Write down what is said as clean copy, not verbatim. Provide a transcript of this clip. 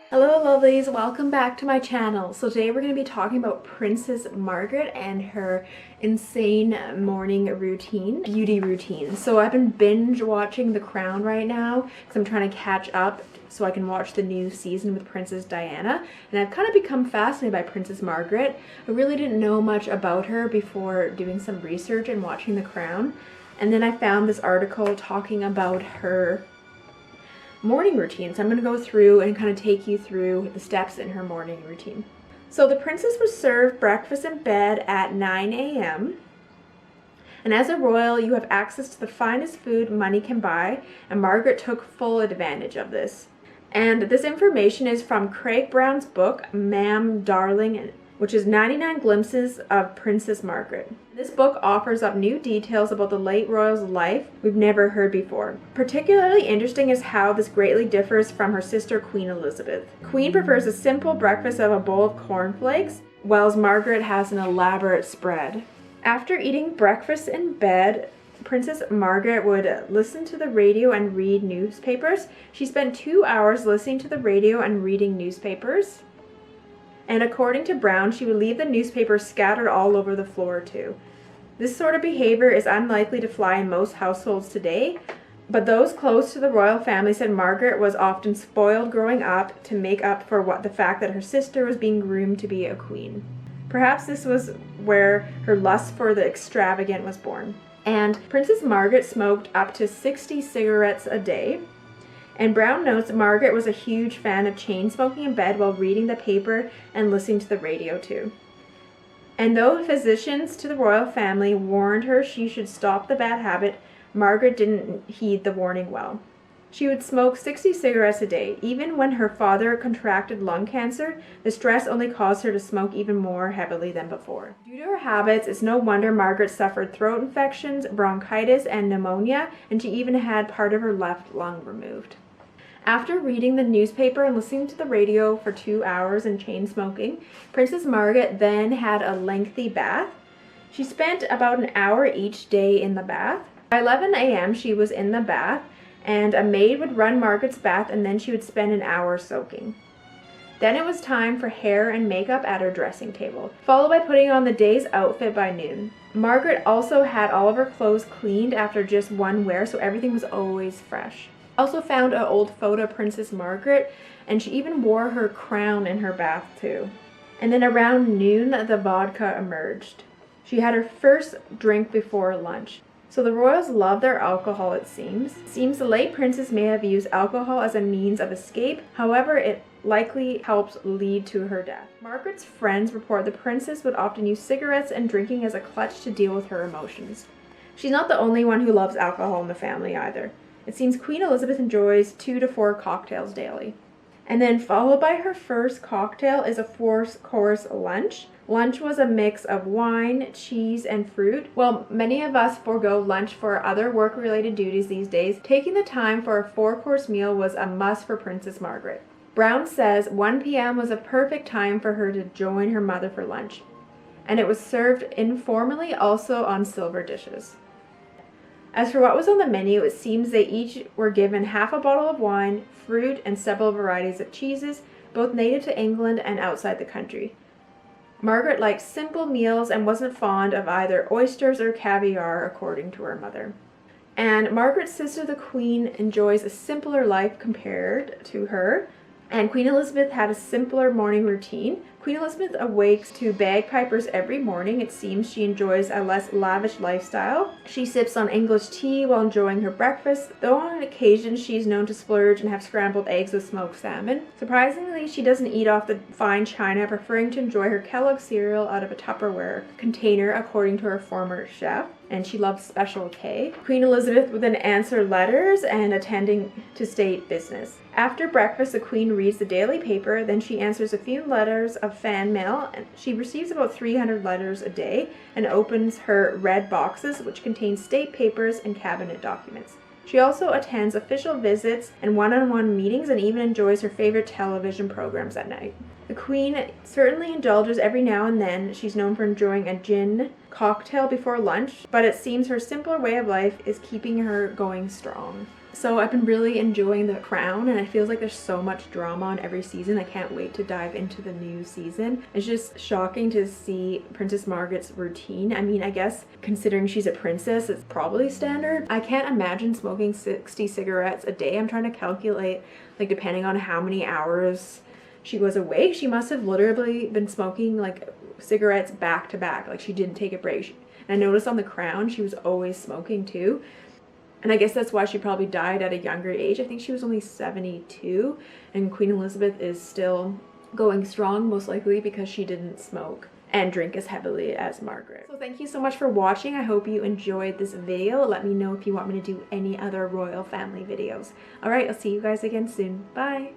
Hello lovelies, welcome back to my channel. So today we're going to be talking about Princess Margaret and her insane morning routine, beauty routine. So I've been binge watching The Crown right now because I'm trying to catch up so I can watch the new season with Princess Diana. And I've kind of become fascinated by Princess Margaret. I really didn't know much about her before doing some research and watching The Crown. And then I found this article talking about her morning routine. So I'm going to go through and kind of take you through the steps in her morning routine. So the princess was served breakfast in bed at 9 a.m. And as a royal, you have access to the finest food money can buy, and Margaret took full advantage of this. And this information is from Craig Brown's book, Ma'am Darling, which is 99 Glimpses of Princess Margaret. This book offers up new details about the late royal's life we've never heard before. Particularly interesting is how this greatly differs from her sister Queen Elizabeth. Queen prefers a simple breakfast of a bowl of cornflakes, whilst Margaret has an elaborate spread. After eating breakfast in bed, Princess Margaret would listen to the radio and read newspapers. She spent 2 hours listening to the radio and reading newspapers. And according to Brown, she would leave the newspaper scattered all over the floor too. This sort of behavior is unlikely to fly in most households today, but those close to the royal family said Margaret was often spoiled growing up to make up for the fact that her sister was being groomed to be a queen. Perhaps this was where her lust for the extravagant was born. And Princess Margaret smoked up to 60 cigarettes a day. And Brown notes Margaret was a huge fan of chain smoking in bed while reading the paper and listening to the radio too. And though physicians to the royal family warned her she should stop the bad habit, Margaret didn't heed the warning well. She would smoke 60 cigarettes a day. Even when her father contracted lung cancer, the stress only caused her to smoke even more heavily than before. Due to her habits, it's no wonder Margaret suffered throat infections, bronchitis, and pneumonia, and she even had part of her left lung removed. After reading the newspaper and listening to the radio for 2 hours and chain smoking, Princess Margaret then had a lengthy bath. She spent about an hour each day in the bath. By 11 a.m. she was in the bath, and a maid would run Margaret's bath, and then she would spend an hour soaking. Then it was time for hair and makeup at her dressing table, followed by putting on the day's outfit by noon. Margaret also had all of her clothes cleaned after just one wear, so everything was always fresh. Also found an old photo of Princess Margaret, and she even wore her crown in her bath too. And then around noon, the vodka emerged. She had her first drink before lunch. So the royals love their alcohol, it seems. It seems the late princess may have used alcohol as a means of escape. However, it likely helped lead to her death. Margaret's friends report the princess would often use cigarettes and drinking as a crutch to deal with her emotions. She's not the only one who loves alcohol in the family either. It seems Queen Elizabeth enjoys 2 to 4 cocktails daily. And then followed by her first cocktail is a 4-course lunch. Lunch was a mix of wine, cheese, and fruit. While many of us forego lunch for other work-related duties these days, taking the time for a 4-course meal was a must for Princess Margaret. Brown says 1 p.m. was a perfect time for her to join her mother for lunch. And it was served informally, also on silver dishes. As for what was on the menu, it seems they each were given half a bottle of wine, fruit, and several varieties of cheeses, both native to England and outside the country. Margaret liked simple meals and wasn't fond of either oysters or caviar, according to her mother. And Margaret's sister, the Queen, enjoys a simpler life compared to her. And Queen Elizabeth had a simpler morning routine. Queen Elizabeth awakes to bagpipers every morning. It seems she enjoys a less lavish lifestyle. She sips on English tea while enjoying her breakfast, though on occasion she's known to splurge and have scrambled eggs with smoked salmon. Surprisingly, she doesn't eat off the fine china, preferring to enjoy her Kellogg cereal out of a Tupperware container, according to her former chef. And she loves Special K. Queen Elizabeth would then answer letters and attending to state business. After breakfast, the Queen reads the daily paper, then she answers a few letters of fan mail, and she receives about 300 letters a day and opens her red boxes, which contain state papers and cabinet documents. She also attends official visits and one-on-one meetings and even enjoys her favorite television programs at night. The Queen certainly indulges every now and then. She's known for enjoying a gin cocktail before lunch, but it seems her simpler way of life is keeping her going strong. So I've been really enjoying The Crown, and it feels like there's so much drama on every season. I can't wait to dive into the new season. It's just shocking to see Princess Margaret's routine. I mean, I guess considering she's a princess, it's probably standard. I can't imagine smoking 60 cigarettes a day. I'm trying to calculate, like, depending on how many hours she was awake, she must have literally been smoking like cigarettes back to back. Like, she didn't take a break. And I noticed on The Crown she was always smoking too, and I guess that's why she probably died at a younger age. I think she was only 72, and Queen Elizabeth is still going strong, most likely because she didn't smoke and drink as heavily as Margaret. So thank you so much for watching. I hope you enjoyed this video. Let me know if you want me to do any other royal family videos. All right, I'll see you guys again soon. Bye.